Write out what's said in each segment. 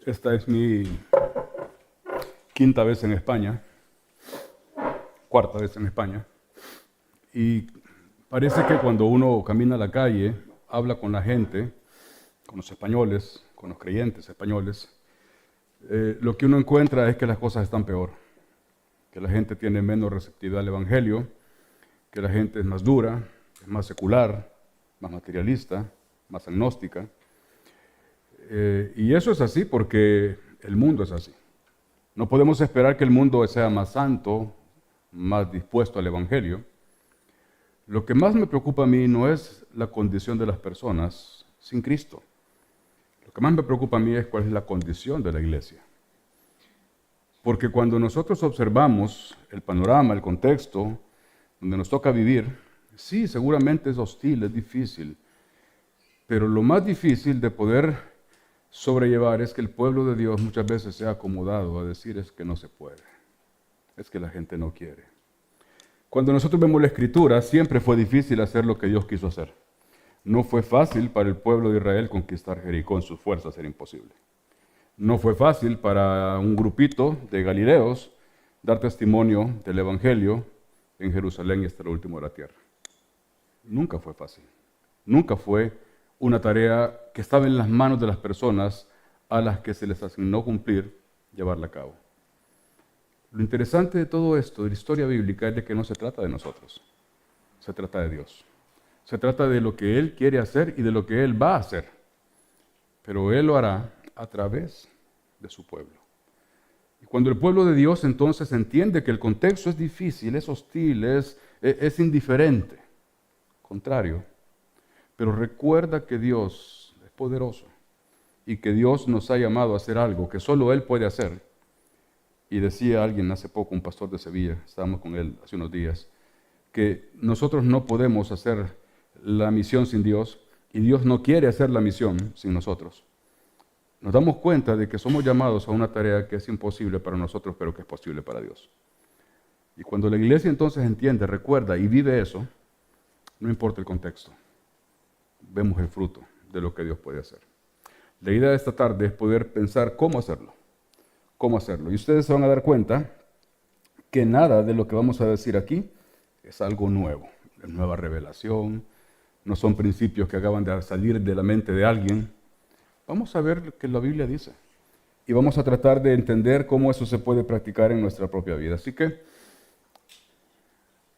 Esta es mi quinta vez en España, cuarta vez en España, y parece que cuando uno camina a la calle, habla con la gente, con los españoles, con los creyentes españoles, lo que uno encuentra es que las cosas están peor, que la gente tiene menos receptividad al Evangelio, que la gente es más dura, es más secular, más materialista, más agnóstica. Y eso es así porque el mundo es así. No podemos esperar que el mundo sea más santo, más dispuesto al Evangelio. Lo que más me preocupa a mí no es la condición de las personas sin Cristo. Lo que más me preocupa a mí es cuál es la condición de la iglesia. Porque cuando nosotros observamos el panorama, el contexto, donde nos toca vivir, sí, seguramente es hostil, es difícil, pero lo más difícil de poder sobrellevar es que el pueblo de Dios muchas veces se ha acomodado a decir es que no se puede, es que la gente no quiere. Cuando nosotros vemos la Escritura, siempre fue difícil hacer lo que Dios quiso hacer. No fue fácil para el pueblo de Israel conquistar Jericó en sus fuerzas, era imposible. No fue fácil para un grupito de galileos dar testimonio del Evangelio en Jerusalén y hasta lo último de la tierra. Nunca fue fácil. Nunca fue una tarea que estaba en las manos de las personas a las que se les asignó cumplir, llevarla a cabo. Lo interesante de todo esto, de la historia bíblica, es de que no se trata de nosotros, se trata de Dios. Se trata de lo que Él quiere hacer y de lo que Él va a hacer. Pero Él lo hará a través de su pueblo. Y cuando el pueblo de Dios entonces entiende que el contexto es difícil, es hostil, es indiferente, contrario, pero recuerda que Dios es poderoso y que Dios nos ha llamado a hacer algo que solo Él puede hacer. Y decía alguien hace poco, un pastor de Sevilla, estábamos con él hace unos días, que nosotros no podemos hacer la misión sin Dios y Dios no quiere hacer la misión sin nosotros. Nos damos cuenta de que somos llamados a una tarea que es imposible para nosotros, pero que es posible para Dios. Y cuando la iglesia entonces entiende, recuerda y vive eso, no importa el contexto, vemos el fruto de lo que Dios puede hacer. La idea de esta tarde es poder pensar cómo hacerlo. Cómo hacerlo. Y ustedes se van a dar cuenta que nada de lo que vamos a decir aquí es algo nuevo, es nueva revelación, no son principios que acaban de salir de la mente de alguien. Vamos a ver lo que la Biblia dice y vamos a tratar de entender cómo eso se puede practicar en nuestra propia vida. Así que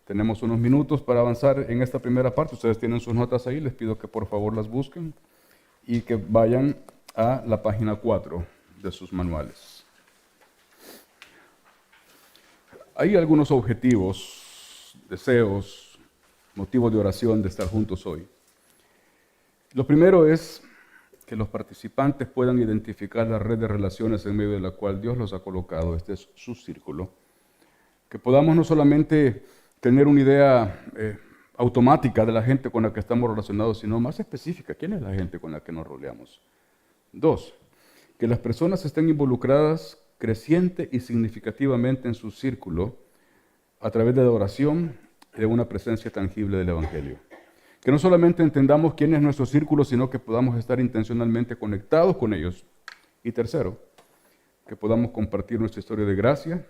tenemos unos minutos para avanzar en esta primera parte. Ustedes tienen sus notas ahí, les pido que por favor las busquen y que vayan a la página 4 de sus manuales. Hay algunos objetivos, deseos, motivos de oración de estar juntos hoy. Lo primero es que los participantes puedan identificar la red de relaciones en medio de la cual Dios los ha colocado. Este es su círculo. Que podamos no solamente tener una idea automática de la gente con la que estamos relacionados, sino más específica. ¿Quién es la gente con la que nos rodeamos? 2, que las personas estén involucradas creciente y significativamente en su círculo a través de la oración y de una presencia tangible del Evangelio. Que no solamente entendamos quién es nuestro círculo, sino que podamos estar intencionalmente conectados con ellos. Y tercero, que podamos compartir nuestra historia de gracia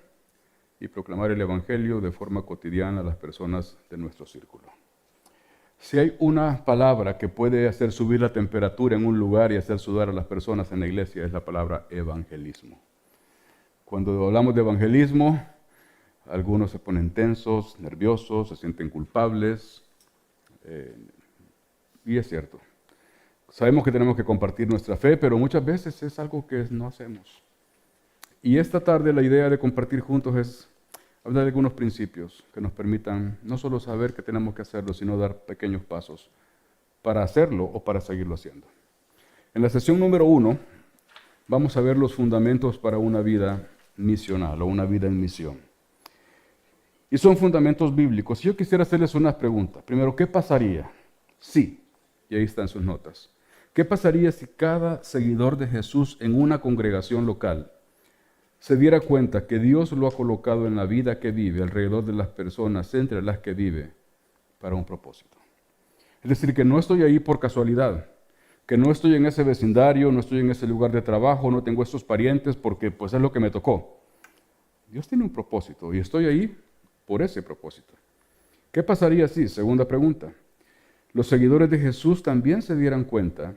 y proclamar el Evangelio de forma cotidiana a las personas de nuestro círculo. Si hay una palabra que puede hacer subir la temperatura en un lugar y hacer sudar a las personas en la iglesia, es la palabra evangelismo. Cuando hablamos de evangelismo, algunos se ponen tensos, nerviosos, se sienten culpables, y es cierto. Sabemos que tenemos que compartir nuestra fe, pero muchas veces es algo que no hacemos. Y esta tarde la idea de compartir juntos es hablar de algunos principios que nos permitan no solo saber que tenemos que hacerlo, sino dar pequeños pasos para hacerlo o para seguirlo haciendo. En la sesión número 1 vamos a ver los fundamentos para una vida misional o una vida en misión. Y son fundamentos bíblicos. Yo quisiera hacerles unas preguntas. Primero, ¿qué pasaría si, y ahí están sus notas, qué pasaría si cada seguidor de Jesús en una congregación local se diera cuenta que Dios lo ha colocado en la vida que vive, alrededor de las personas entre las que vive, para un propósito? Es decir, que no estoy ahí por casualidad, que no estoy en ese vecindario, no estoy en ese lugar de trabajo, no tengo estos parientes porque pues es lo que me tocó. Dios tiene un propósito y estoy ahí por ese propósito. ¿Qué pasaría si, segunda pregunta, los seguidores de Jesús también se dieran cuenta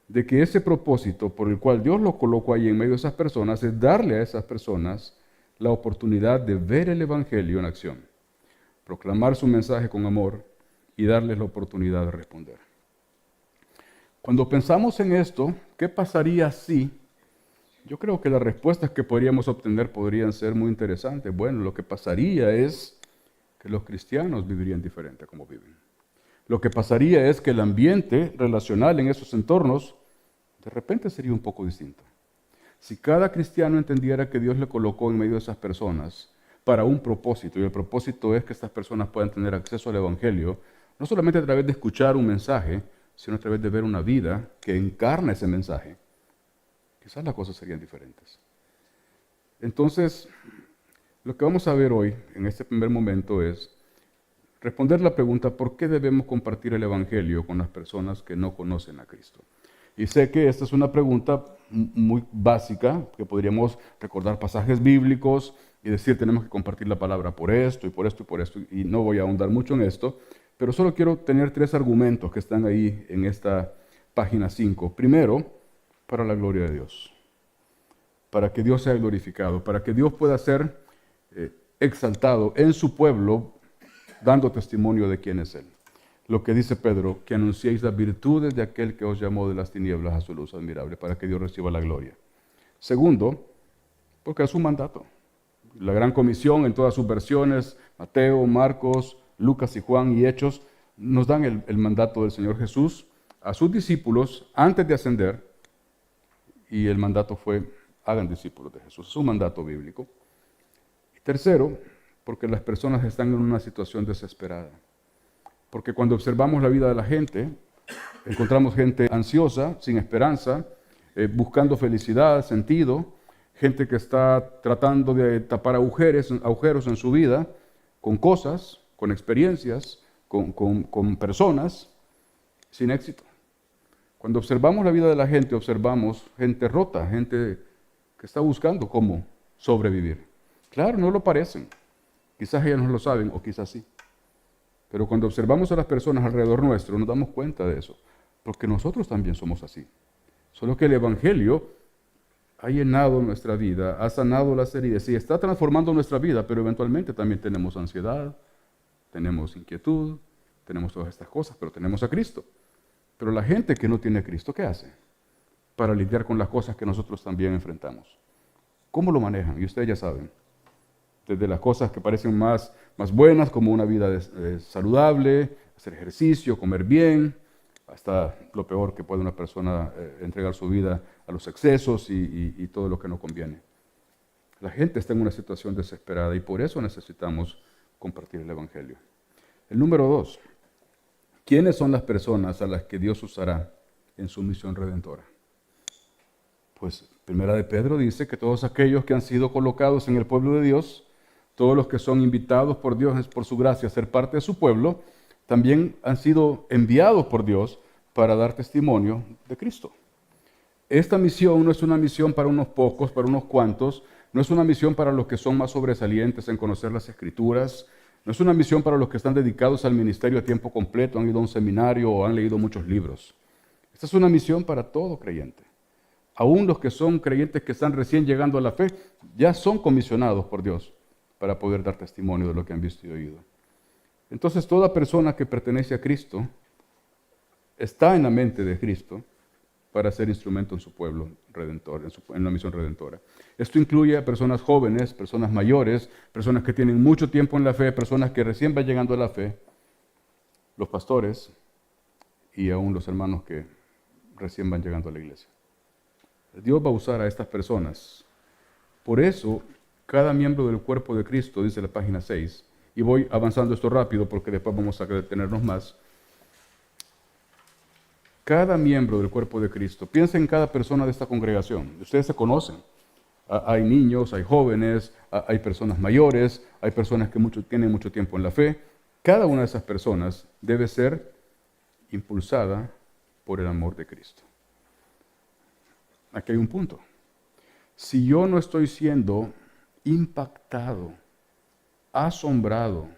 de que ese propósito por el cual Dios lo colocó ahí en medio de esas personas es darle a esas personas la oportunidad de ver el Evangelio en acción, proclamar su mensaje con amor y darles la oportunidad de responder? Cuando pensamos en esto, ¿qué pasaría si? Yo creo que las respuestas que podríamos obtener podrían ser muy interesantes. Bueno, lo que pasaría es que los cristianos vivirían diferente a como viven. Lo que pasaría es que el ambiente relacional en esos entornos de repente sería un poco distinto. Si cada cristiano entendiera que Dios le colocó en medio de esas personas para un propósito, y el propósito es que estas personas puedan tener acceso al Evangelio, no solamente a través de escuchar un mensaje, sino a través de ver una vida que encarna ese mensaje, quizás las cosas serían diferentes. Entonces, lo que vamos a ver hoy, en este primer momento, es responder la pregunta: ¿por qué debemos compartir el Evangelio con las personas que no conocen a Cristo? Y sé que esta es una pregunta muy básica, que podríamos recordar pasajes bíblicos y decir, tenemos que compartir la palabra por esto y por esto y por esto, y no voy a ahondar mucho en esto, pero solo quiero tener 3 argumentos que están ahí en esta página 5. Primero, para la gloria de Dios, para que Dios sea glorificado, para que Dios pueda ser exaltado en su pueblo, dando testimonio de quién es Él. Lo que dice Pedro, que anunciéis las virtudes de aquel que os llamó de las tinieblas a su luz admirable, para que Dios reciba la gloria. Segundo, porque es un mandato. La gran comisión en todas sus versiones, Mateo, Marcos, Lucas y Juan y Hechos, nos dan el mandato del Señor Jesús a sus discípulos antes de ascender, y el mandato fue: hagan discípulos de Jesús. Es un mandato bíblico. Y tercero, porque las personas están en una situación desesperada. Porque cuando observamos la vida de la gente, encontramos gente ansiosa, sin esperanza, buscando felicidad, sentido, gente que está tratando de tapar agujeros en su vida, con cosas, con experiencias, con personas, sin éxito. Cuando observamos la vida de la gente, observamos gente rota, gente que está buscando cómo sobrevivir. Claro, no lo parecen. Quizás ellas no lo saben, o quizás sí. Pero cuando observamos a las personas alrededor nuestro, nos damos cuenta de eso, porque nosotros también somos así. Solo que el Evangelio ha llenado nuestra vida, ha sanado las heridas y está transformando nuestra vida, pero eventualmente también tenemos ansiedad, tenemos inquietud, tenemos todas estas cosas, pero tenemos a Cristo. Pero la gente que no tiene a Cristo, ¿qué hace para lidiar con las cosas que nosotros también enfrentamos? ¿Cómo lo manejan? Y ustedes ya saben. Desde las cosas que parecen más buenas, como una vida saludable, hacer ejercicio, comer bien, hasta lo peor que puede una persona entregar su vida a los excesos y todo lo que no conviene. La gente está en una situación desesperada y por eso necesitamos compartir el Evangelio. El número 2, ¿quiénes son las personas a las que Dios usará en su misión redentora? Pues Primera de Pedro dice que todos aquellos que han sido colocados en el pueblo de Dios, todos los que son invitados por Dios por su gracia a ser parte de su pueblo, también han sido enviados por Dios para dar testimonio de Cristo. Esta misión no es una misión para unos pocos, para unos cuantos, no es una misión para los que son más sobresalientes en conocer las Escrituras, no es una misión para los que están dedicados al ministerio a tiempo completo, han ido a un seminario o han leído muchos libros. Esta es una misión para todo creyente. Aún los que son creyentes que están recién llegando a la fe, ya son comisionados por Dios para poder dar testimonio de lo que han visto y oído. Entonces, toda persona que pertenece a Cristo está en la mente de Cristo para ser instrumento en su pueblo redentor, en la misión redentora. Esto incluye a personas jóvenes, personas mayores, personas que tienen mucho tiempo en la fe, personas que recién van llegando a la fe, los pastores y aún los hermanos que recién van llegando a la iglesia. Dios va a usar a estas personas. Por eso, cada miembro del cuerpo de Cristo, dice la página 6, y voy avanzando esto rápido porque después vamos a detenernos más. Cada miembro del cuerpo de Cristo, piensa en cada persona de esta congregación. Ustedes se conocen. Hay niños, hay jóvenes, hay personas mayores, hay personas que tienen mucho tiempo en la fe. Cada una de esas personas debe ser impulsada por el amor de Cristo. aquí hay un punto. Si yo no estoy siendo impactado, asombrado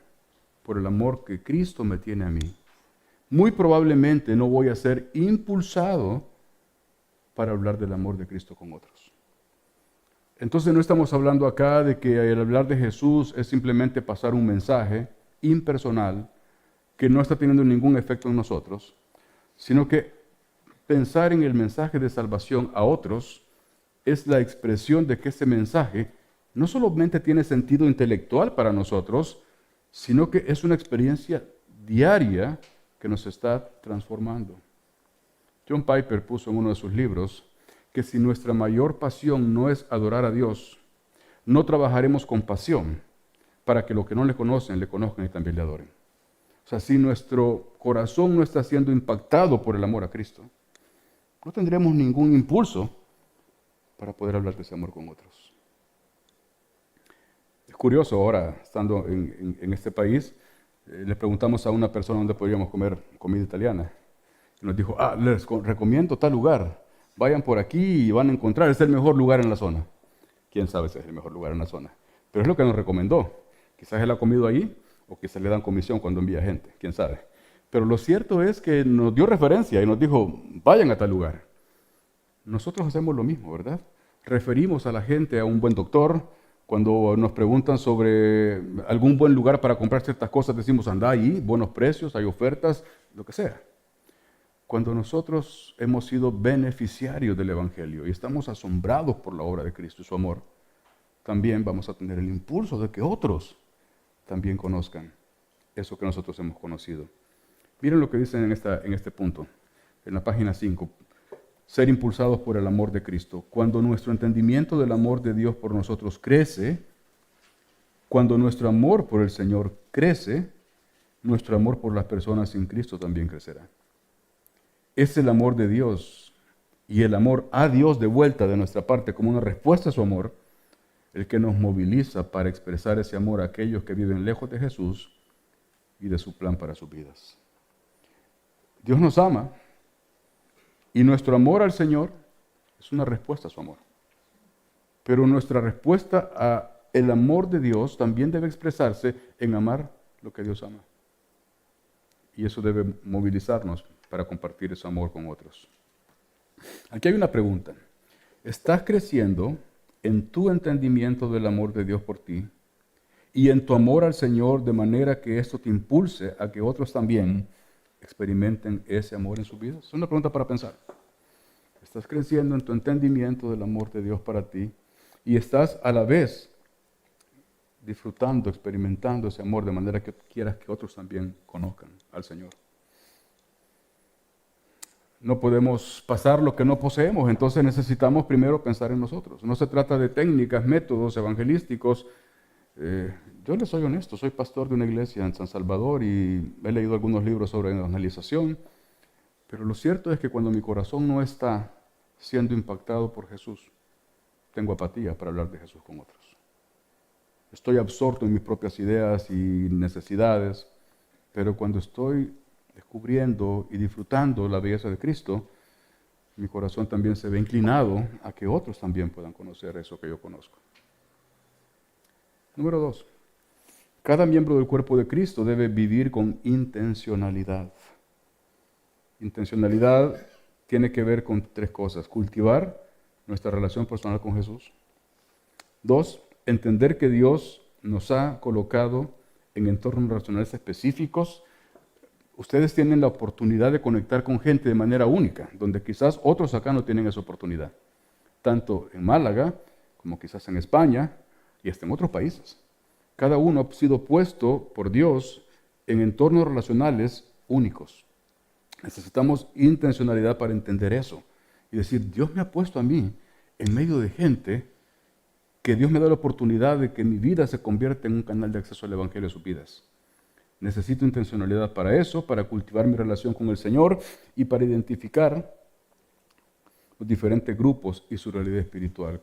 por el amor que Cristo me tiene a mí, muy probablemente no voy a ser impulsado para hablar del amor de Cristo con otros. Entonces no estamos hablando acá de que el hablar de Jesús es simplemente pasar un mensaje impersonal que no está teniendo ningún efecto en nosotros, sino que pensar en el mensaje de salvación a otros es la expresión de que ese mensaje no solamente tiene sentido intelectual para nosotros, sino que es una experiencia diaria que nos está transformando. John Piper puso en uno de sus libros que si nuestra mayor pasión no es adorar a Dios, no trabajaremos con pasión para que los que no le conocen le conozcan y también le adoren. O sea, si nuestro corazón no está siendo impactado por el amor a Cristo, no tendremos ningún impulso para poder hablar de ese amor con otros. Es curioso ahora, estando en este país, le preguntamos a una persona dónde podríamos comer comida italiana. Y nos dijo, les recomiendo tal lugar. Vayan por aquí y van a encontrar, es el mejor lugar en la zona. ¿Quién sabe si es el mejor lugar en la zona? Pero es lo que nos recomendó. Quizás él ha comido ahí o quizás le dan comisión cuando envía gente, quién sabe. Pero lo cierto es que nos dio referencia y nos dijo, vayan a tal lugar. Nosotros hacemos lo mismo, ¿verdad? Referimos a la gente a un buen doctor. Cuando nos preguntan sobre algún buen lugar para comprar ciertas cosas, decimos, anda ahí, buenos precios, hay ofertas, lo que sea. Cuando nosotros hemos sido beneficiarios del Evangelio y estamos asombrados por la obra de Cristo y su amor, también vamos a tener el impulso de que otros también conozcan eso que nosotros hemos conocido. Miren lo que dicen en este punto, en la página 5. Ser impulsados por el amor de Cristo. Cuando nuestro entendimiento del amor de Dios por nosotros crece, cuando nuestro amor por el Señor crece, nuestro amor por las personas sin Cristo también crecerá. Es el amor de Dios y el amor a Dios de vuelta de nuestra parte como una respuesta a su amor, el que nos moviliza para expresar ese amor a aquellos que viven lejos de Jesús y de su plan para sus vidas. Dios nos ama y nuestro amor al Señor es una respuesta a su amor. Pero nuestra respuesta a el amor de Dios también debe expresarse en amar lo que Dios ama. Y eso debe movilizarnos para compartir ese amor con otros. Aquí hay una pregunta. ¿Estás creciendo en tu entendimiento del amor de Dios por ti y en tu amor al Señor de manera que esto te impulse a que otros también experimenten ese amor en sus vidas? Es una pregunta para pensar. ¿Estás creciendo en tu entendimiento del amor de Dios para ti y estás a la vez disfrutando, experimentando ese amor de manera que quieras que otros también conozcan al Señor? No podemos pasar lo que no poseemos, entonces necesitamos primero pensar en nosotros. No se trata de técnicas, métodos evangelísticos. Yo les soy honesto, soy pastor de una iglesia en San Salvador y he leído algunos libros sobre evangelización, pero lo cierto es que cuando mi corazón no está siendo impactado por Jesús, tengo apatía para hablar de Jesús con otros. Estoy absorto en mis propias ideas y necesidades, pero cuando estoy descubriendo y disfrutando la belleza de Cristo, mi corazón también se ve inclinado a que otros también puedan conocer eso que yo conozco. Número 2. Cada miembro del cuerpo de Cristo debe vivir con intencionalidad. Intencionalidad tiene que ver con 3 cosas. Cultivar nuestra relación personal con Jesús. 2. Entender que Dios nos ha colocado en entornos relacionales específicos. Ustedes tienen la oportunidad de conectar con gente de manera única, donde quizás otros acá no tienen esa oportunidad. Tanto en Málaga, como quizás en España, y hasta en otros países. Cada uno ha sido puesto por Dios en entornos relacionales únicos. Necesitamos intencionalidad para entender eso y decir, Dios me ha puesto a mí en medio de gente que Dios me da la oportunidad de que mi vida se convierta en un canal de acceso al Evangelio de sus vidas. Necesito intencionalidad para eso, para cultivar mi relación con el Señor y para identificar los diferentes grupos y su realidad espiritual.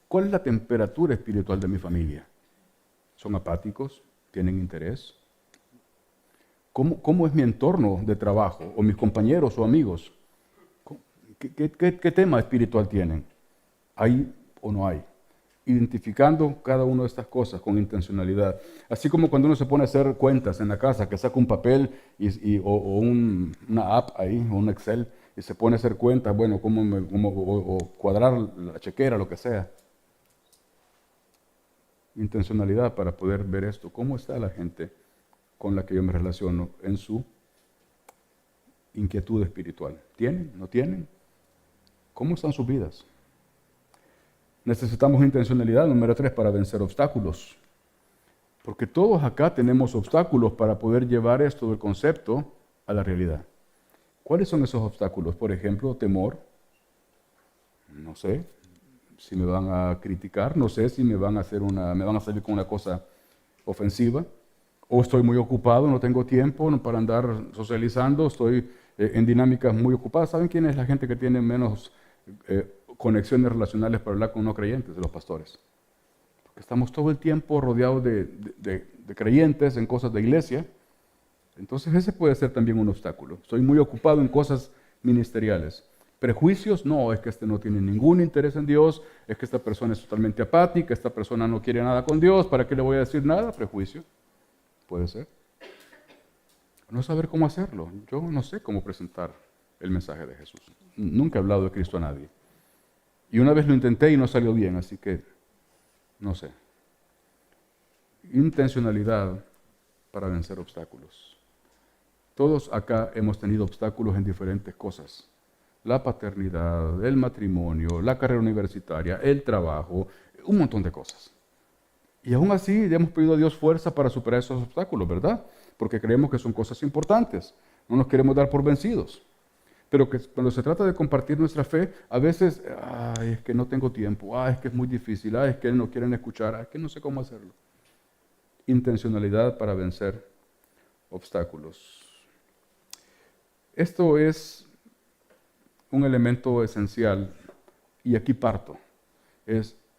¿Cuál es la temperatura espiritual de mi familia? ¿Son apáticos? ¿Tienen interés? ¿Cómo es mi entorno de trabajo? ¿O mis compañeros o amigos? ¿Qué tema espiritual tienen? ¿Hay o no hay? Identificando cada una de estas cosas con intencionalidad. Así como cuando uno se pone a hacer cuentas en la casa, que saca un papel una app ahí, o un Excel, y se pone a hacer cuentas, bueno, o cuadrar la chequera, lo que sea. Intencionalidad para poder ver esto. ¿Cómo está la gente con la que yo me relaciono en su inquietud espiritual? ¿Tienen? ¿No tienen? ¿Cómo están sus vidas? Necesitamos intencionalidad, número 3, para vencer obstáculos. Porque todos acá tenemos obstáculos para poder llevar esto del concepto a la realidad. ¿Cuáles son esos obstáculos? Por ejemplo, temor. No sé si me van a criticar, no sé si me van a salir con una cosa ofensiva. O estoy muy ocupado, no tengo tiempo para andar socializando, estoy en dinámicas muy ocupadas. ¿Saben quién es la gente que tiene menos conexiones relacionales para hablar con no creyentes? De los pastores. Porque estamos todo el tiempo rodeados de creyentes en cosas de iglesia. Entonces ese puede ser también un obstáculo. Estoy muy ocupado en cosas ministeriales. Prejuicios, no, es que este no tiene ningún interés en Dios, es que esta persona es totalmente apática, esta persona no quiere nada con Dios, ¿para qué le voy a decir nada? Prejuicio, puede ser. No saber cómo hacerlo. Yo no sé cómo presentar el mensaje de Jesús. Nunca he hablado de Cristo a nadie. Y una vez lo intenté y no salió bien, así que no sé. Intencionalidad para vencer obstáculos. Todos acá hemos tenido obstáculos en diferentes cosas. La paternidad, el matrimonio, la carrera universitaria, el trabajo, un montón de cosas. Y aún así le hemos pedido a Dios fuerza para superar esos obstáculos, ¿verdad? Porque creemos que son cosas importantes. No nos queremos dar por vencidos. Pero que cuando se trata de compartir nuestra fe, a veces, es que no tengo tiempo, es que es muy difícil, es que no quieren escuchar, es que no sé cómo hacerlo. Intencionalidad para vencer obstáculos. Esto es un elemento esencial, y aquí parto,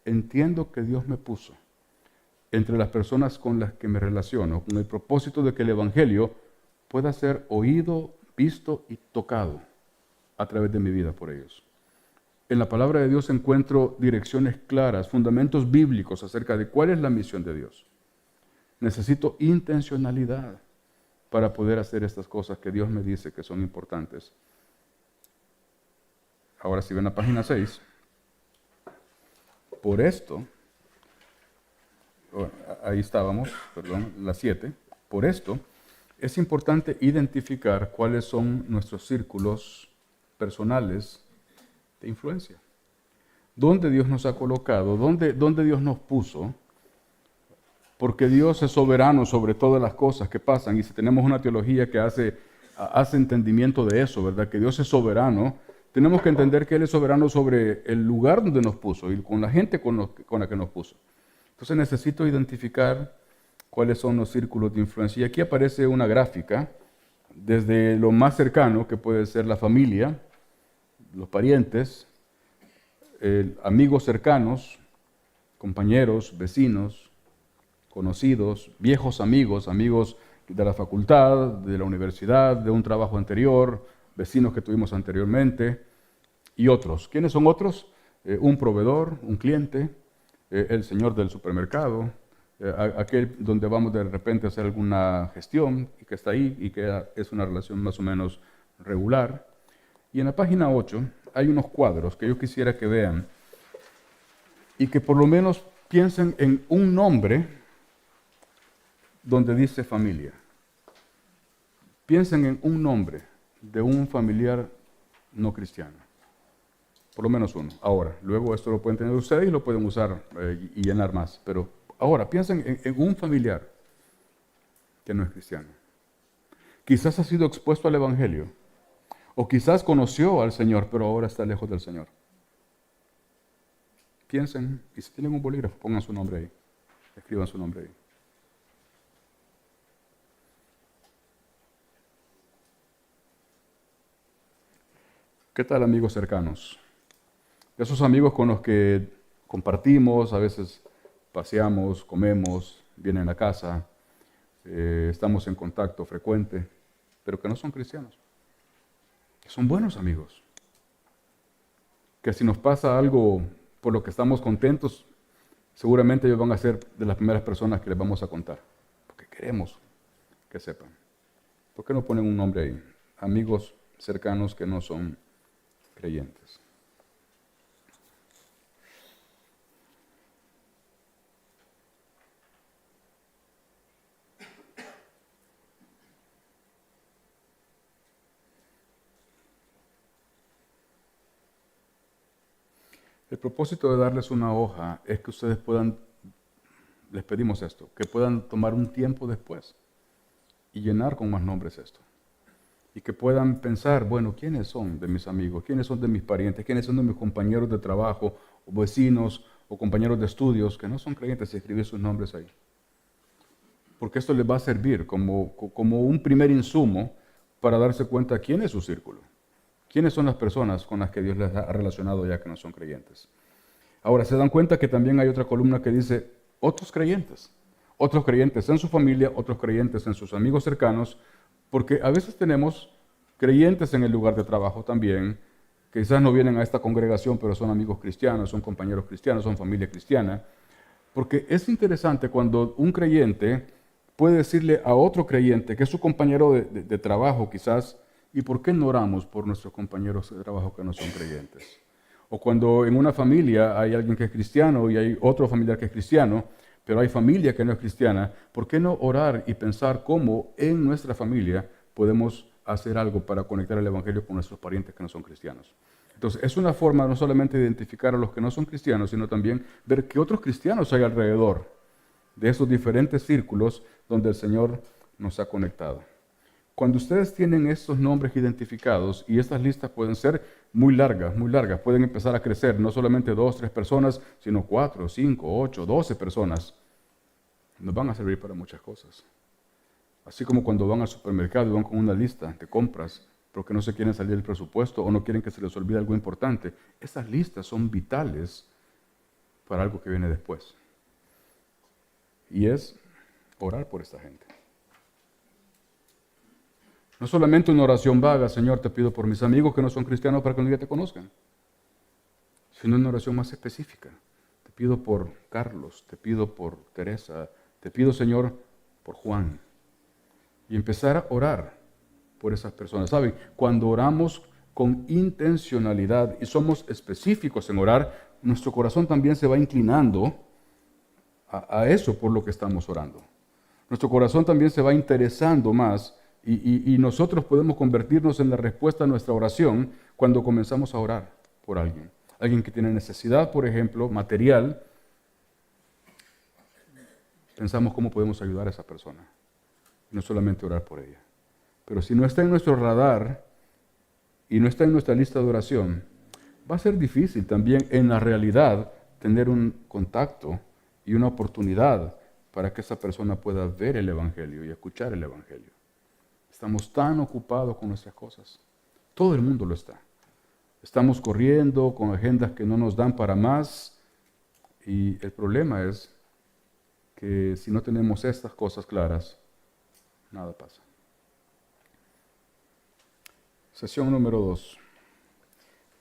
entiendo que Dios me puso entre las personas con las que me relaciono, con el propósito de que el Evangelio pueda ser oído, visto y tocado a través de mi vida por ellos. En la palabra de Dios encuentro direcciones claras, fundamentos bíblicos acerca de cuál es la misión de Dios. Necesito intencionalidad para poder hacer estas cosas que Dios me dice que son importantes. Ahora si ven la página 6, por esto, ahí estábamos, la 7, por esto es importante identificar cuáles son nuestros círculos personales de influencia. ¿Dónde Dios nos ha colocado? ¿Dónde Dios nos puso? Porque Dios es soberano sobre todas las cosas que pasan. Y si tenemos una teología que hace entendimiento de eso, ¿verdad? Que Dios es soberano, tenemos que entender que Él es soberano sobre el lugar donde nos puso y con la gente con la que nos puso. Entonces necesito identificar cuáles son los círculos de influencia. Y aquí aparece una gráfica desde lo más cercano, que puede ser la familia, los parientes, amigos cercanos, compañeros, vecinos, conocidos, viejos amigos, amigos de la facultad, de la universidad, de un trabajo anterior, vecinos que tuvimos anteriormente y otros. ¿Quiénes son otros? Un proveedor, un cliente, el señor del supermercado, aquel donde vamos de repente a hacer alguna gestión y que está ahí y que es una relación más o menos regular. Y en la página 8 hay unos cuadros que yo quisiera que vean y que por lo menos piensen en un nombre donde dice familia. Piensen en un nombre de un familiar no cristiano. Por lo menos uno. Ahora, luego esto lo pueden tener ustedes y lo pueden usar y llenar más. Pero ahora, piensen en un familiar que no es cristiano. Quizás ha sido expuesto al Evangelio. O quizás conoció al Señor, pero ahora está lejos del Señor. Piensen, y si tienen un bolígrafo, pongan su nombre ahí. Escriban su nombre ahí. ¿Qué tal amigos cercanos? Esos amigos con los que compartimos, a veces paseamos, comemos, vienen a casa, estamos en contacto frecuente, pero que no son cristianos, que son buenos amigos, que si nos pasa algo por lo que estamos contentos, seguramente ellos van a ser de las primeras personas que les vamos a contar, porque queremos que sepan. ¿Por qué no ponen un nombre ahí? Amigos cercanos que no son creyentes. El propósito de darles una hoja es que ustedes puedan, les pedimos esto, que puedan tomar un tiempo después y llenar con más nombres esto. Y que puedan pensar, bueno, ¿quiénes son de mis amigos? ¿Quiénes son de mis parientes? ¿Quiénes son de mis compañeros de trabajo, o vecinos, o compañeros de estudios que no son creyentes? Y escribir sus nombres ahí. Porque esto les va a servir como un primer insumo para darse cuenta quién es su círculo. ¿Quiénes son las personas con las que Dios les ha relacionado ya que no son creyentes? Ahora, se dan cuenta que también hay otra columna que dice otros creyentes. Otros creyentes en su familia, otros creyentes en sus amigos cercanos, porque a veces tenemos creyentes en el lugar de trabajo también, que quizás no vienen a esta congregación, pero son amigos cristianos, son compañeros cristianos, son familia cristiana. Porque es interesante cuando un creyente puede decirle a otro creyente, que es su compañero de trabajo quizás, ¿y por qué no oramos por nuestros compañeros de trabajo que no son creyentes? O cuando en una familia hay alguien que es cristiano y hay otro familiar que es cristiano, pero hay familia que no es cristiana, ¿por qué no orar y pensar cómo en nuestra familia podemos hacer algo para conectar el Evangelio con nuestros parientes que no son cristianos? Entonces, es una forma no solamente de identificar a los que no son cristianos, sino también ver qué otros cristianos hay alrededor de esos diferentes círculos donde el Señor nos ha conectado. Cuando ustedes tienen estos nombres identificados, y estas listas pueden ser muy largas, pueden empezar a crecer, no solamente 2, 3 personas, sino 4, 5, 8, 12 personas, nos van a servir para muchas cosas. Así como cuando van al supermercado y van con una lista de compras, porque no se quieren salir del presupuesto o no quieren que se les olvide algo importante, esas listas son vitales para algo que viene después. Y es orar por esta gente. No solamente una oración vaga, Señor, te pido por mis amigos que no son cristianos para que un día te conozcan, sino una oración más específica. Te pido por Carlos, te pido por Teresa, te pido, Señor, por Juan. Y empezar a orar por esas personas. ¿Saben? Cuando oramos con intencionalidad y somos específicos en orar, nuestro corazón también se va inclinando a eso por lo que estamos orando. Nuestro corazón también se va interesando más y nosotros podemos convertirnos en la respuesta a nuestra oración cuando comenzamos a orar por alguien. Alguien que tiene necesidad, por ejemplo, material. Pensamos cómo podemos ayudar a esa persona. No solamente orar por ella. Pero si no está en nuestro radar y no está en nuestra lista de oración, va a ser difícil también en la realidad tener un contacto y una oportunidad para que esa persona pueda ver el Evangelio y escuchar el Evangelio. Estamos tan ocupados con nuestras cosas. Todo el mundo lo está. Estamos corriendo con agendas que no nos dan para más y el problema es que si no tenemos estas cosas claras, nada pasa. Sesión número 2.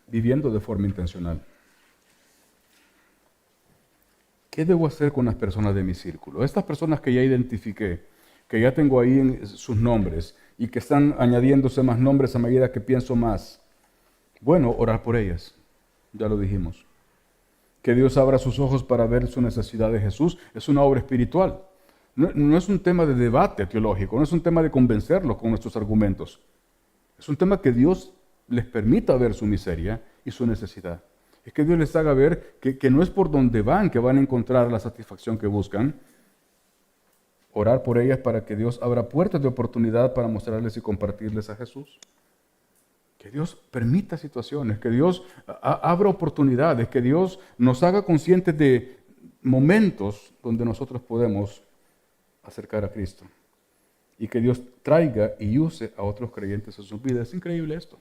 Viviendo de forma intencional. ¿Qué debo hacer con las personas de mi círculo? Estas personas que ya identifiqué, que ya tengo ahí en sus nombres y que están añadiéndose más nombres a medida que pienso más. Bueno, orar por ellas, ya lo dijimos. Que Dios abra sus ojos para ver su necesidad de Jesús es una obra espiritual. No es un tema de debate teológico, no es un tema de convencerlos con nuestros argumentos. Es un tema que Dios les permita ver su miseria y su necesidad. Es que Dios les haga ver que no es por donde van que van a encontrar la satisfacción que buscan. Orar por ellas para que Dios abra puertas de oportunidad para mostrarles y compartirles a Jesús. Que Dios permita situaciones, que Dios abra oportunidades, que Dios nos haga conscientes de momentos donde nosotros podemos acercar a Cristo. Y que Dios traiga y use a otros creyentes en sus vidas. Es increíble esto.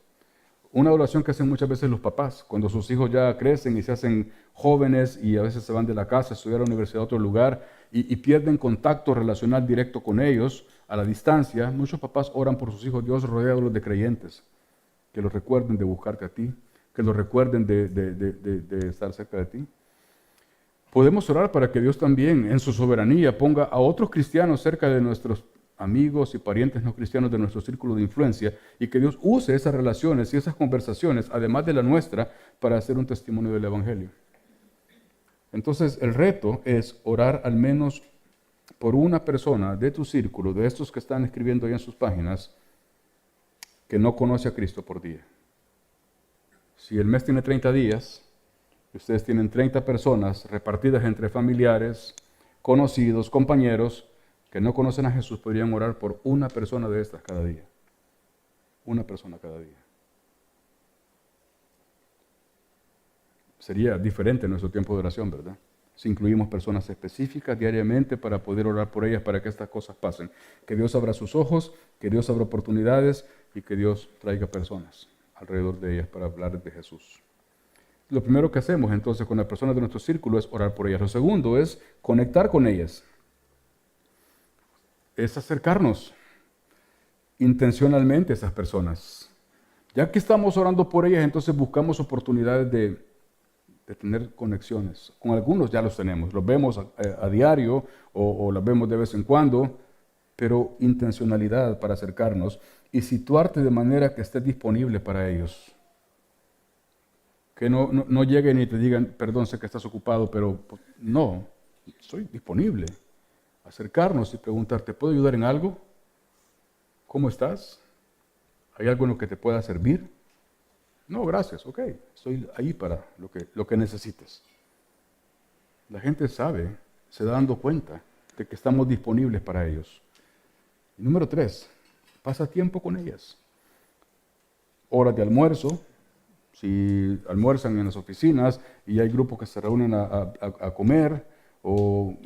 Una oración que hacen muchas veces los papás, cuando sus hijos ya crecen y se hacen jóvenes y a veces se van de la casa a estudiar a la universidad a otro lugar y pierden contacto relacional directo con ellos a la distancia. Muchos papás oran por sus hijos: Dios, rodéalos de creyentes, que los recuerden de buscarte a ti, que lo recuerden de estar cerca de ti. Podemos orar para que Dios también, en su soberanía, ponga a otros cristianos cerca de nuestros amigos y parientes no cristianos de nuestro círculo de influencia y que Dios use esas relaciones y esas conversaciones, además de la nuestra, para hacer un testimonio del Evangelio. Entonces, el reto es orar al menos por una persona de tu círculo, de estos que están escribiendo ahí en sus páginas, que no conoce a Cristo por día. Si el mes tiene 30 días, ustedes tienen 30 personas repartidas entre familiares, conocidos, compañeros, que no conocen a Jesús, podrían orar por una persona de estas cada día. Una persona cada día. Sería diferente nuestro tiempo de oración, ¿verdad? Si incluimos personas específicas diariamente para poder orar por ellas, para que estas cosas pasen. Que Dios abra sus ojos, que Dios abra oportunidades y que Dios traiga personas alrededor de ellas para hablar de Jesús. Lo primero que hacemos entonces con las personas de nuestro círculo es orar por ellas. Lo segundo es conectar con ellas. Es acercarnos intencionalmente a esas personas. Ya que estamos orando por ellas, entonces buscamos oportunidades de tener conexiones. Con algunos ya los tenemos, los vemos a diario o los vemos de vez en cuando, pero intencionalidad para acercarnos y situarte de manera que estés disponible para ellos. Que no lleguen y te digan, perdón, sé que estás ocupado, pero no, estoy disponible. Acercarnos y preguntarte, ¿puedo ayudar en algo? ¿Cómo estás? ¿Hay algo en lo que te pueda servir? No, gracias, ok, estoy ahí para lo que necesites. La gente sabe, se da dando cuenta de que estamos disponibles para ellos. Y número 3, pasa tiempo con ellas. Horas de almuerzo, si almuerzan en las oficinas y hay grupos que se reúnen a comer, o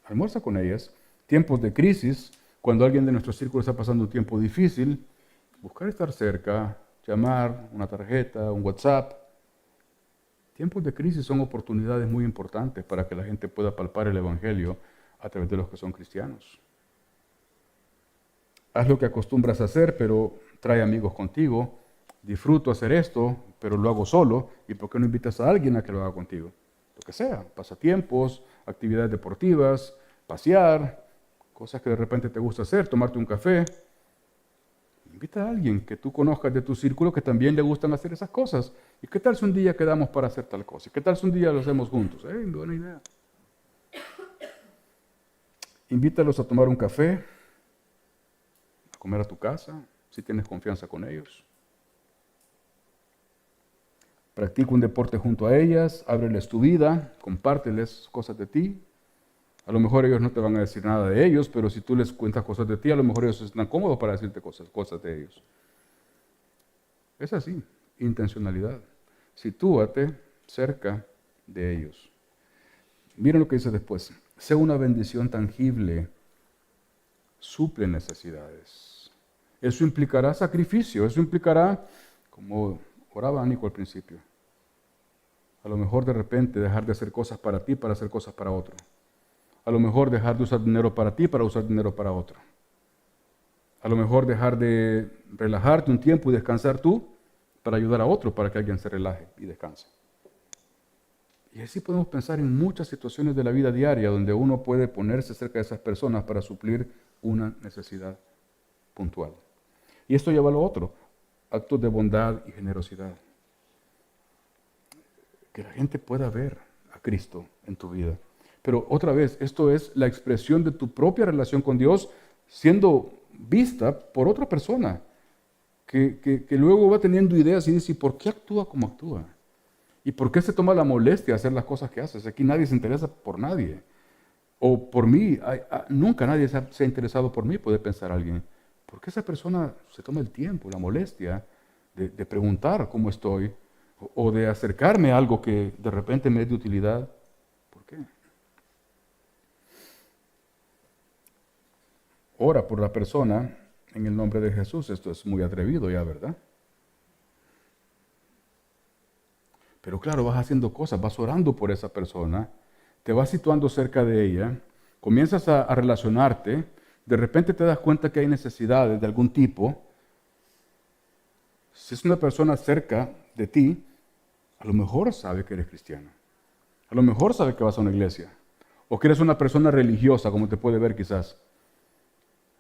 almuerza con ellas. Tiempos de crisis, cuando alguien de nuestro círculo está pasando un tiempo difícil, buscar estar cerca, llamar, una tarjeta, un WhatsApp. Tiempos de crisis son oportunidades muy importantes para que la gente pueda palpar el Evangelio a través de los que son cristianos. Haz lo que acostumbras a hacer, pero trae amigos contigo. Disfruto hacer esto, pero lo hago solo. ¿Y por qué no invitas a alguien a que lo haga contigo? Lo que sea, pasatiempos, actividades deportivas, pasear, cosas que de repente te gusta hacer, tomarte un café. Invita a alguien que tú conozcas de tu círculo que también le gustan hacer esas cosas. ¿Y qué tal si un día quedamos para hacer tal cosa? ¿Y qué tal si un día lo hacemos juntos? Buena idea. Invítalos a tomar un café, a comer a tu casa, si tienes confianza con ellos. Practica un deporte junto a ellas, ábreles tu vida, compárteles cosas de ti. A lo mejor ellos no te van a decir nada de ellos, pero si tú les cuentas cosas de ti, a lo mejor ellos están cómodos para decirte cosas de ellos. Es así, intencionalidad. Sitúate cerca de ellos. Miren lo que dice después. Sea una bendición tangible, suple necesidades. Eso implicará sacrificio, eso implicará, como oraba Nico al principio, a lo mejor de repente dejar de hacer cosas para ti para hacer cosas para otro. A lo mejor dejar de usar dinero para ti para usar dinero para otro. A lo mejor dejar de relajarte un tiempo y descansar tú para ayudar a otro, para que alguien se relaje y descanse. Y así podemos pensar en muchas situaciones de la vida diaria donde uno puede ponerse cerca de esas personas para suplir una necesidad puntual. Y esto lleva a lo otro, actos de bondad y generosidad. Que la gente pueda ver a Cristo en tu vida. Pero otra vez, esto es la expresión de tu propia relación con Dios siendo vista por otra persona que luego va teniendo ideas y dice, ¿por qué actúa como actúa? ¿Y por qué se toma la molestia de hacer las cosas que haces? Aquí nadie se interesa por nadie. O por mí, nunca nadie se ha interesado por mí, puede pensar alguien. ¿Por qué esa persona se toma el tiempo, la molestia de preguntar cómo estoy o de acercarme a algo que de repente me es de utilidad? ¿Por qué? Ora por la persona en el nombre de Jesús. Esto es muy atrevido ya, ¿verdad? Pero claro, vas haciendo cosas, vas orando por esa persona, te vas situando cerca de ella, comienzas a relacionarte, de repente te das cuenta que hay necesidades de algún tipo, Si es una persona cerca de ti, a lo mejor sabe que eres cristiano. A lo mejor sabe que vas a una iglesia. O que eres una persona religiosa, como te puede ver quizás.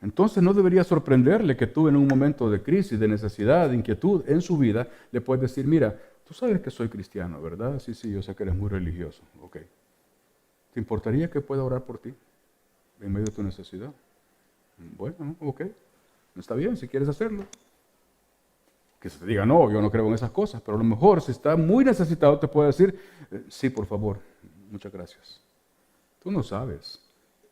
Entonces no debería sorprenderle que tú en un momento de crisis, de necesidad, de inquietud en su vida, le puedes decir, mira, tú sabes que soy cristiano, ¿verdad? Sí, sí, yo sé que eres muy religioso. Ok. ¿Te importaría que pueda orar por ti en medio de tu necesidad? Bueno, ok. Está bien, si quieres hacerlo. Que se te diga, no, yo no creo en esas cosas, pero a lo mejor si está muy necesitado te puede decir, sí, por favor, muchas gracias. Tú no sabes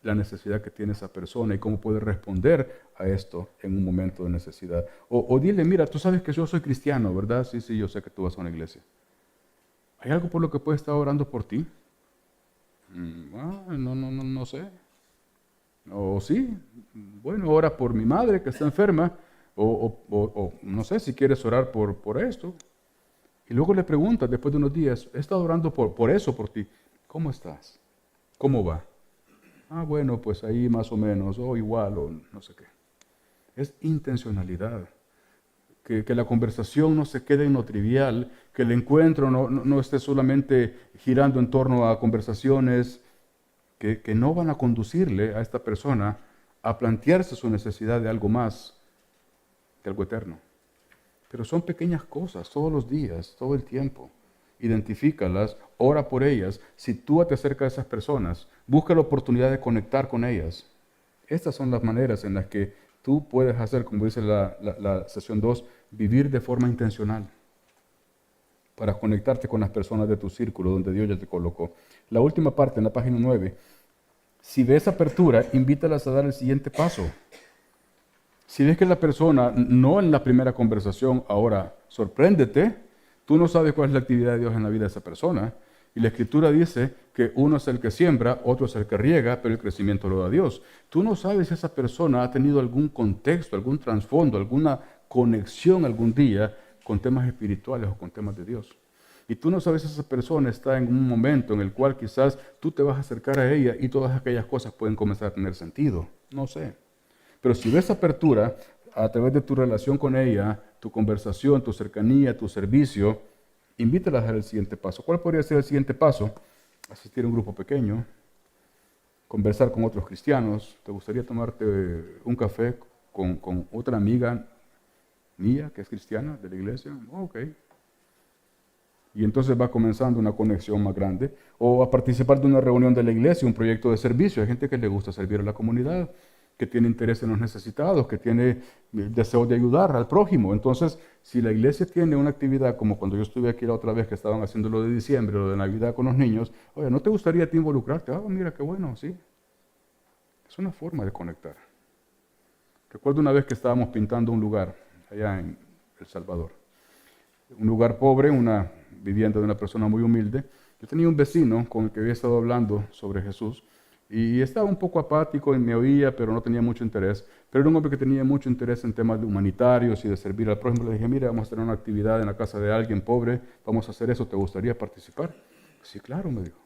la necesidad que tiene esa persona y cómo puede responder a esto en un momento de necesidad. O dile, mira, tú sabes que yo soy cristiano, ¿verdad? Sí, sí, yo sé que tú vas a una iglesia. ¿Hay algo por lo que puede estar orando por ti? No sé. O sí, bueno, ora por mi madre que está enferma, o no sé si quieres orar por esto. Y luego le preguntas después de unos días, he estado orando por eso, por ti. ¿Cómo estás? ¿Cómo va? Ah, bueno, pues ahí más o menos, o igual, o no sé qué. Es intencionalidad. Que la conversación no se quede en lo trivial, que el encuentro no esté solamente girando en torno a conversaciones que no van a conducirle a esta persona a plantearse su necesidad de algo más, de algo eterno. Pero son pequeñas cosas, todos los días, todo el tiempo. Identifícalas, ora por ellas. Si tú te acercas a esas personas, busca la oportunidad de conectar con ellas. Estas son las maneras en las que tú puedes hacer, como dice la sesión 2, vivir de forma intencional para conectarte con las personas de tu círculo donde Dios ya te colocó. La última parte, en la página 9, si ves apertura, invítalas a dar el siguiente paso. Si ves que la persona, no en la primera conversación, ahora, sorpréndete, tú no sabes cuál es la actividad de Dios en la vida de esa persona. Y la Escritura dice que uno es el que siembra, otro es el que riega, pero el crecimiento lo da Dios. Tú no sabes si esa persona ha tenido algún contexto, algún trasfondo, alguna conexión algún día con temas espirituales o con temas de Dios. Y tú no sabes si esa persona está en un momento en el cual quizás tú te vas a acercar a ella y todas aquellas cosas pueden comenzar a tener sentido. No sé. Pero si ves apertura a través de tu relación con ella, tu conversación, tu cercanía, tu servicio, invítala a dar el siguiente paso. ¿Cuál podría ser el siguiente paso? Asistir a un grupo pequeño, conversar con otros cristianos. ¿Te gustaría tomarte un café con otra amiga mía que es cristiana de la iglesia? Ok. Y entonces va comenzando una conexión más grande. O a participar de una reunión de la iglesia, un proyecto de servicio. Hay gente que le gusta servir a la comunidad, que tiene interés en los necesitados, que tiene deseo de ayudar al prójimo. Entonces, si la iglesia tiene una actividad como cuando yo estuve aquí la otra vez que estaban haciendo lo de diciembre, lo de Navidad con los niños, oye, ¿no te gustaría a ti involucrarte? Ah, mira, qué bueno, sí. Es una forma de conectar. Recuerdo una vez que estábamos pintando un lugar allá en El Salvador. Un lugar pobre, una vivienda de una persona muy humilde. Yo tenía un vecino con el que había estado hablando sobre Jesús y estaba un poco apático y me oía, pero no tenía mucho interés. Pero era un hombre que tenía mucho interés en temas de humanitarios y de servir al prójimo. Le dije, mira, vamos a tener una actividad en la casa de alguien pobre, vamos a hacer eso, ¿te gustaría participar? Sí, claro, me dijo.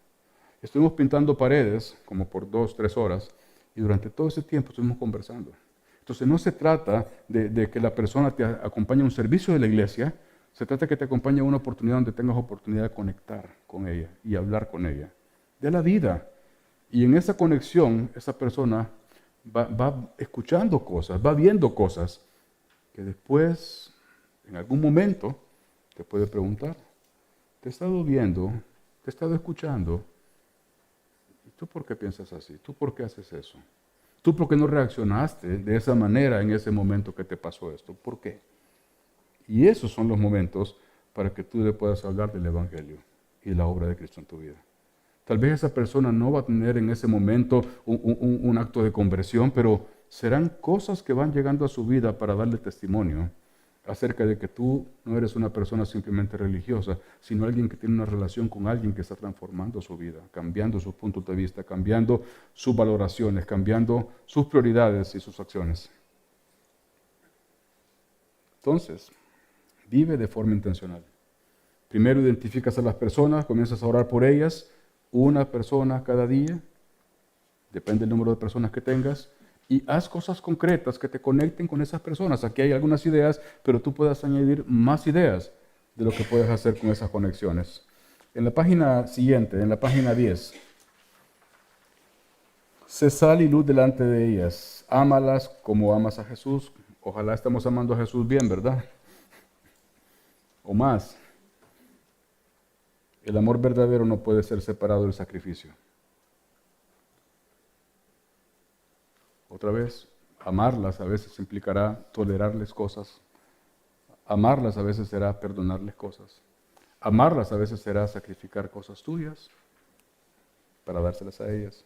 Estuvimos pintando paredes como por 2, 3 horas y durante todo ese tiempo estuvimos conversando. Entonces no se trata de que la persona te acompañe a un servicio de la iglesia, se trata de que te acompañe a una oportunidad donde tengas oportunidad de conectar con ella y hablar con ella de la vida. Y en esa conexión, esa persona va escuchando cosas, va viendo cosas que después, en algún momento, te puede preguntar, te he estado viendo, te he estado escuchando, ¿y tú por qué piensas así? ¿Tú por qué haces eso? ¿Tú por qué no reaccionaste de esa manera en ese momento que te pasó esto? ¿Por qué? Y esos son los momentos para que tú le puedas hablar del Evangelio y la obra de Cristo en tu vida. Tal vez esa persona no va a tener en ese momento un acto de conversión, pero serán cosas que van llegando a su vida para darle testimonio acerca de que tú no eres una persona simplemente religiosa, sino alguien que tiene una relación con alguien que está transformando su vida, cambiando sus puntos de vista, cambiando sus valoraciones, cambiando sus prioridades y sus acciones. Entonces, vive de forma intencional. Primero identificas a las personas, comienzas a orar por ellas, una persona cada día, depende del número de personas que tengas, y haz cosas concretas que te conecten con esas personas. Aquí hay algunas ideas, pero tú puedes añadir más ideas de lo que puedes hacer con esas conexiones. En la página siguiente, en la página 10, sé sal y luz delante de ellas. Ámalas como amas a Jesús. Ojalá estemos amando a Jesús bien, ¿verdad? O más. El amor verdadero no puede ser separado del sacrificio. Otra vez, amarlas a veces implicará tolerarles cosas. Amarlas a veces será perdonarles cosas. Amarlas a veces será sacrificar cosas tuyas para dárselas a ellas.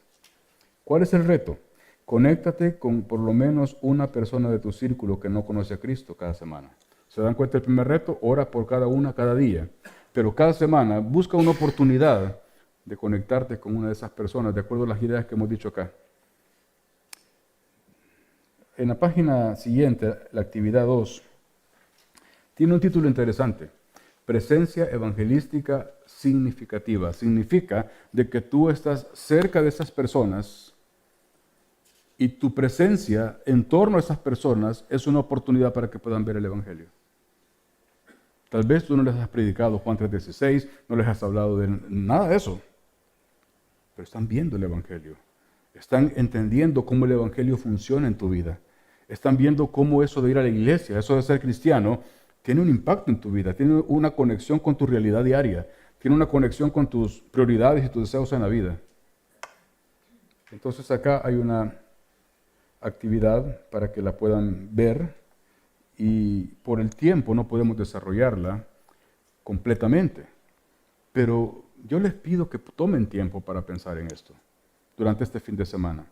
¿Cuál es el reto? Conéctate con por lo menos una persona de tu círculo que no conoce a Cristo cada semana. ¿Se dan cuenta del primer reto? Ora por cada una cada día. Pero cada semana busca una oportunidad de conectarte con una de esas personas, de acuerdo a las ideas que hemos dicho acá. En la página siguiente, la actividad 2, tiene un título interesante. Presencia evangelística significativa. Significa de que tú estás cerca de esas personas y tu presencia en torno a esas personas es una oportunidad para que puedan ver el evangelio. Tal vez tú no les has predicado Juan 3:16, no les has hablado de nada de eso, pero están viendo el evangelio. Están entendiendo cómo el evangelio funciona en tu vida. Están viendo cómo eso de ir a la iglesia, eso de ser cristiano, tiene un impacto en tu vida, tiene una conexión con tu realidad diaria, tiene una conexión con tus prioridades y tus deseos en la vida. Entonces acá hay una actividad para que la puedan ver y por el tiempo no podemos desarrollarla completamente. Pero yo les pido que tomen tiempo para pensar en esto durante este fin de semana.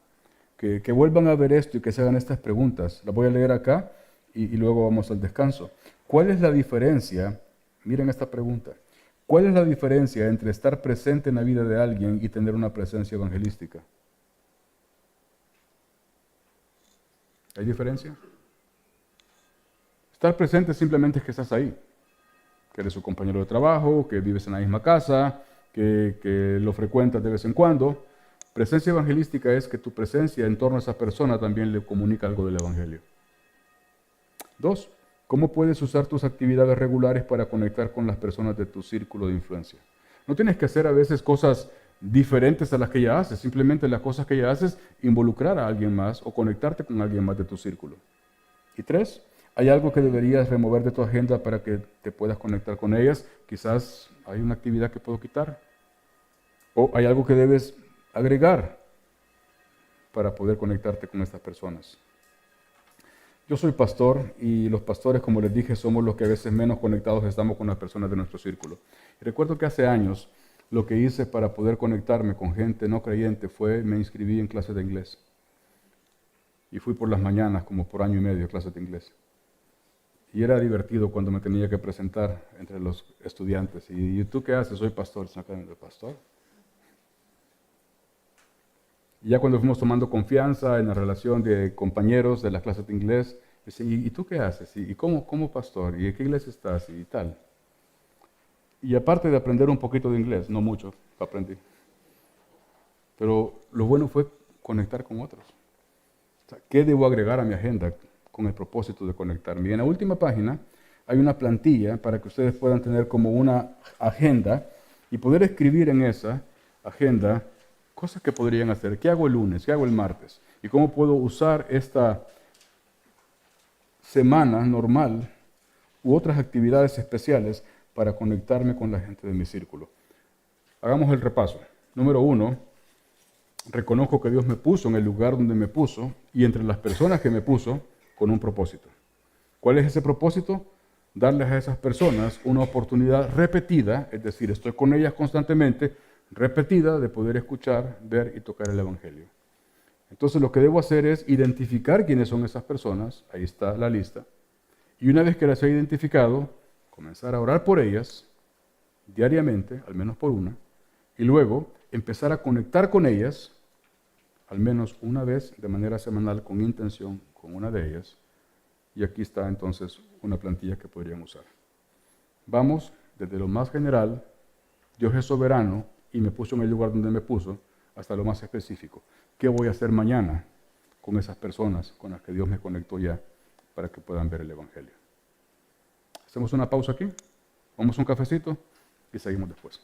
Que vuelvan a ver esto y que se hagan estas preguntas. Las voy a leer acá y luego vamos al descanso. ¿Cuál es la diferencia? Miren esta pregunta. ¿Cuál es la diferencia entre estar presente en la vida de alguien y tener una presencia evangelística? ¿Hay diferencia? Estar presente simplemente es que estás ahí, que eres su compañero de trabajo, que vives en la misma casa, que lo frecuentas de vez en cuando. Presencia evangelística es que tu presencia en torno a esa persona también le comunica algo del evangelio. 2. ¿Cómo puedes usar tus actividades regulares para conectar con las personas de tu círculo de influencia? No tienes que hacer a veces cosas diferentes a las que ya haces, simplemente las cosas que ya haces, involucrar a alguien más o conectarte con alguien más de tu círculo. Y 3. ¿Hay algo que deberías remover de tu agenda para que te puedas conectar con ellas? Quizás hay una actividad que puedo quitar. O hay algo que debes agregar para poder conectarte con estas personas. Yo soy pastor y los pastores, como les dije, somos los que a veces menos conectados estamos con las personas de nuestro círculo. Y recuerdo que hace años lo que hice para poder conectarme con gente no creyente fue me inscribí en clases de inglés. Y fui por las mañanas, como por año y medio, clases de inglés. Y era divertido cuando me tenía que presentar entre los estudiantes. ¿Y tú qué haces? Soy pastor. ¿Pastor? Y ya cuando fuimos tomando confianza en la relación de compañeros de las clases de inglés, decían, ¿y tú qué haces? ¿Y cómo pastor? ¿Y en qué iglesia estás? Y tal. Y aparte de aprender un poquito de inglés, no mucho, aprendí. Pero lo bueno fue conectar con otros. O sea, ¿qué debo agregar a mi agenda con el propósito de conectarme? Y en la última página hay una plantilla para que ustedes puedan tener como una agenda y poder escribir en esa agenda cosas que podrían hacer. ¿Qué hago el lunes? ¿Qué hago el martes? ¿Y cómo puedo usar esta semana normal u otras actividades especiales para conectarme con la gente de mi círculo? Hagamos el repaso. Número 1, reconozco que Dios me puso en el lugar donde me puso y entre las personas que me puso con un propósito. ¿Cuál es ese propósito? Darles a esas personas una oportunidad repetida, es decir, estoy con ellas constantemente, repetida, de poder escuchar, ver y tocar el evangelio. Entonces lo que debo hacer es identificar quiénes son esas personas, ahí está la lista, y una vez que las he identificado, comenzar a orar por ellas diariamente, al menos por una, y luego empezar a conectar con ellas, al menos una vez de manera semanal con intención con una de ellas, y aquí está entonces una plantilla que podrían usar. Vamos desde lo más general, Dios es soberano y me puso en el lugar donde me puso, hasta lo más específico. ¿Qué voy a hacer mañana? con esas personas con las que Dios me conectó ya para que puedan ver el Evangelio. Hacemos una pausa aquí, vamos a un cafecito y seguimos después.